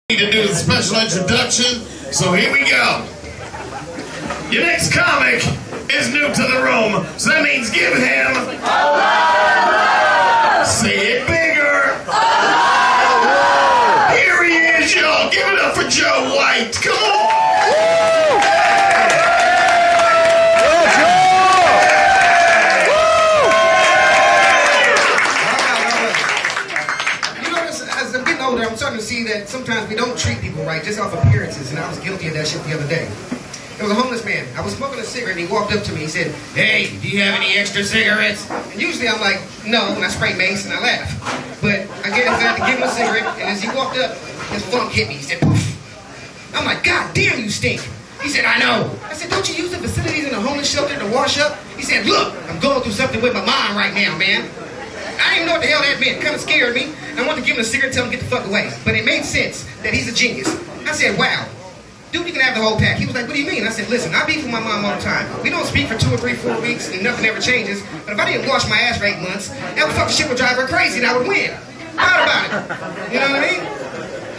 To do the special introduction, so here we go. Your next comic is new to the room, so that means give him say it bigger. Here he is, y'all. Give it up for Joe White. Come on. I'm starting to see that sometimes we don't treat people right just off appearances, and I was guilty of that shit the other day. There was a homeless man. I was smoking a cigarette, and he walked up to me. He said, "Hey, do you have any extra cigarettes?" And usually I'm like, "No," and I spray mace and I laugh. But I had to give him a cigarette, and as he walked up, his funk hit me. He said, "Poof." I'm like, "God damn, you stink." He said, "I know." I said, "Don't you use the facilities in the homeless shelter to wash up?" He said, "Look, I'm going through something with my mind right now, man." I didn't even know what the hell that meant. It kind of scared me. I wanted to give him a cigarette and tell him to get the fuck away. But it made sense that he's a genius. I said, "Wow, dude, you can have the whole pack." He was like, "What do you mean?" I said, "Listen, I beef with my mom all the time. We don't speak for 2 or 3, 4 weeks and nothing ever changes. But if I didn't wash my ass for 8 months, that fucking shit would drive her crazy and I would win. Proud about it." You know what I mean?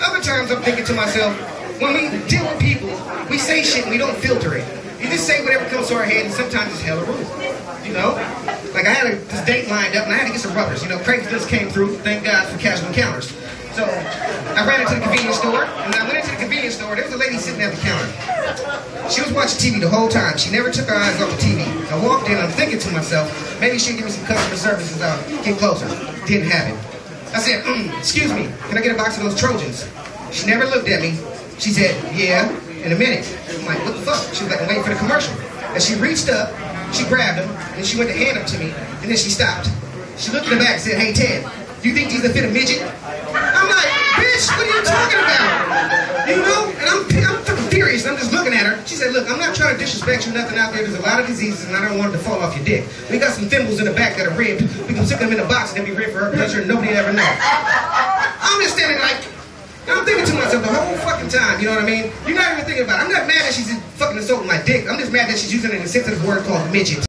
Other times I'm thinking to myself, when we deal with people, we say shit and we don't filter it. You just say whatever comes to our head, and sometimes it's hella rude. You know? Like I had this date lined up and I had to get some rubbers. You know, Craigslist came through, thank God for casual encounters. So I ran into the convenience store, and when I went into the convenience store, there was a lady sitting at the counter. She was watching TV the whole time. She never took her eyes off the TV. I walked in, I'm thinking to myself, maybe she'd give me some customer service as I'll get closer. Didn't have it. I said, "Excuse me, can I get a box of those Trojans?" She never looked at me. She said, "Yeah, in a minute." I'm like, "What the fuck?" She was like, "I'm waiting for the commercial." And she reached up, she grabbed them, and she went to hand them to me, and then she stopped. She looked in the back and said, "Hey, Ted, do you think these will fit a midget?" I'm like, "Bitch, what are you talking about?" You know? And I'm fucking furious, and I'm just looking at her. She said, "Look, I'm not trying to disrespect you, nothing out there. There's a lot of diseases, and I don't want it to fall off your dick. We got some thimbles in the back that are ribbed. We can stick them in a box, and they'll be ribbed for her pleasure, and nobody will ever know." I'm just standing like, I'm thinking to myself the whole fucking time, you know what I mean? You're not even thinking about it. I'm not mad that she's fucking insulting my dick. I'm just mad that she's using it in a sensitive word called midget.